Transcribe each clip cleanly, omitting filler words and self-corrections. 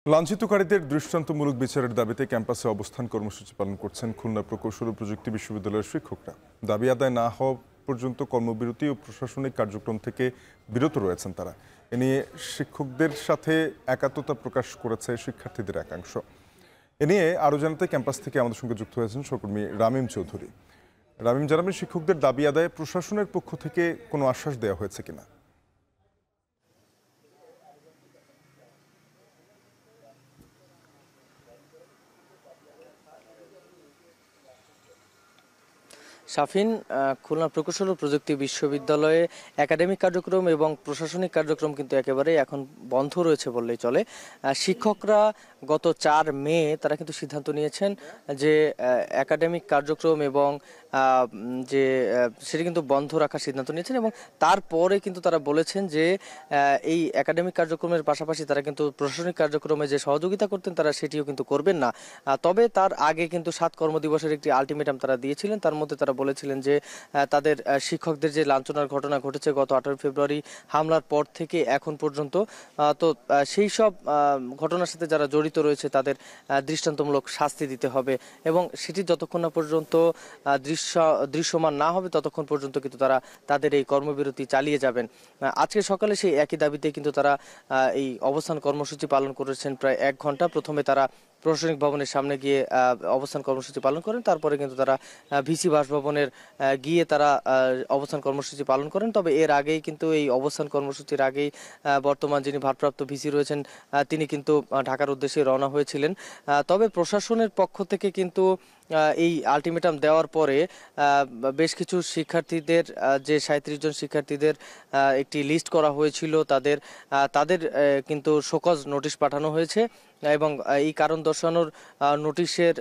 লাঞ্ছিতকারীদের দৃষ্টান্তমূলক বিচারের দাবিতে ক্যাম্পাসে অবস্থান কর্মসূচি পালন করছেন খুলনা প্রকৌশল ও প্রযুক্তি বিশ্ববিদ্যালয়ের শিক্ষকরা। দাবি আদায় না হওয়া পর্যন্ত কর্মবিরতি ও প্রশাসনিক কার্যক্রম থেকে বিরত রয়েছেন তারা। এ নিয়ে শিক্ষকদের সাথে একাত্মতা প্রকাশ করেছে শিক্ষার্থীদের একাংশ। এ নিয়ে আরও জানাতে ক্যাম্পাস থেকে আমাদের সঙ্গে যুক্ত হয়েছেন সহকর্মী রামিম চৌধুরী। রামিম, জানাবেন শিক্ষকদের দাবি আদায়ে প্রশাসনের পক্ষ থেকে কোনো আশ্বাস দেওয়া হয়েছে কিনা? শাফিন, খুলনা প্রকৌশল ও প্রযুক্তি বিশ্ববিদ্যালয়ে একাডেমিক কার্যক্রম এবং প্রশাসনিক কার্যক্রম কিন্তু একেবারেই এখন বন্ধ রয়েছে বললেই চলে। শিক্ষকরা গত 4 মে তারা কিন্তু সিদ্ধান্ত নিয়েছেন যে একাডেমিক কার্যক্রম এবং যে সেটা কিন্তু বন্ধ রাখার সিদ্ধান্ত নিয়েছেন, এবং তারপরে কিন্তু তারা বলেছেন যে এই একাডেমিক কার্যক্রমের পাশাপাশি তারা কিন্তু প্রশাসনিক কার্যক্রমে যে সহযোগিতা করতেন তারা সেটিও কিন্তু করবেন না। তবে তার আগে কিন্তু 7 কর্মদিবসের একটি আলটিমেটাম তারা দিয়েছিলেন। তার মধ্যে তারা বলেছিলেন যে তাদের শিক্ষকদের যে লাঞ্ছনার ঘটনা ঘটেছে গত 18 ফেব্রুয়ারি হামলার পর থেকে এখন পর্যন্ত, তো সেই সব ঘটনার সাথে যারা জড়িত রয়েছে তাদের দৃষ্টান্তমূলক শাস্তি দিতে হবে, এবং সেটি যতক্ষণ না পর্যন্ত দৃশ্যমান না হবে ততক্ষণ পর্যন্ত কিন্তু তারা তাদের এই কর্মবিরতি চালিয়ে যাবেন। আজকে সকালে সেই একই দাবিতে কিন্তু তারা এই অবস্থান কর্মসূচি পালন করেছেন প্রায় 1 ঘন্টা। প্রথমে তারা প্রশাসনিক ভবনের সামনে গিয়ে অবস্থান কর্মসূচি পালন করেন, তারপরে কিন্তু তারা ভিসি বাসভবনের গিয়ে তারা অবস্থান কর্মসূচি পালন করেন। তবে এর আগেই কিন্তু এই অবস্থান কর্মসূচির আগেই বর্তমান যিনি ভারপ্রাপ্ত ভিসি রয়েছেন তিনি কিন্তু ঢাকার উদ্দেশ্যে রওনা হয়েছিলেন। তবে প্রশাসনের পক্ষ থেকে কিন্তু এই আলটিমেটাম দেওয়ার পরে বেশ কিছু শিক্ষার্থীদের যে 37 জন শিক্ষার্থীদের একটি লিস্ট করা হয়েছিল তাদের কিন্তু শোকজ নোটিশ পাঠানো হয়েছে, এবং এই কারণ দর্শানোর নোটিশের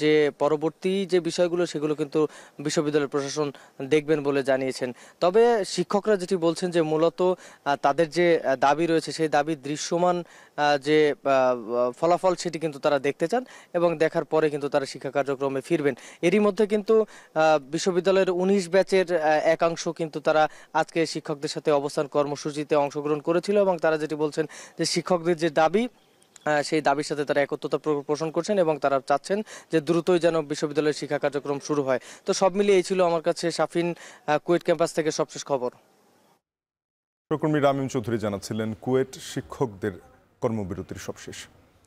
যে পরবর্তী যে বিষয়গুলো সেগুলো কিন্তু বিশ্ববিদ্যালয় প্রশাসন দেখবেন বলে জানিয়েছেন। তবে শিক্ষকরা যেটি বলছেন যে মূলত তাদের যে দাবি রয়েছে সেই দাবি দৃশ্যমান যে ফলাফল সেটি কিন্তু তারা দেখতে চান, এবং দেখার পরে কিন্তু তারা শিক্ষা কার্যক্রমে ফিরবেন। এরই মধ্যে কিন্তু বিশ্ববিদ্যালয়ের 19 ব্যাচের একাংশ কিন্তু তারা আজকে শিক্ষকদের সাথে অবস্থান কর্মসূচিতে অংশগ্রহণ করেছিল, এবং তারা যেটি বলছেন যে শিক্ষকদের যে দাবি সেই দাবির সাথে তারা একত্রতা পোষণ করছেন, এবং তারা চাচ্ছেন যে দ্রুতই যেন বিশ্ববিদ্যালয়ের শিক্ষা কার্যক্রম শুরু হয়। তো সব মিলিয়ে এই ছিল আমার কাছে শাফিন কুয়েট ক্যাম্পাস থেকে সবশেষ খবর। সহকর্মী রামিম চৌধুরী জানাচ্ছিলেন কুয়েট শিক্ষকদের কর্মবিরতির সবশেষ।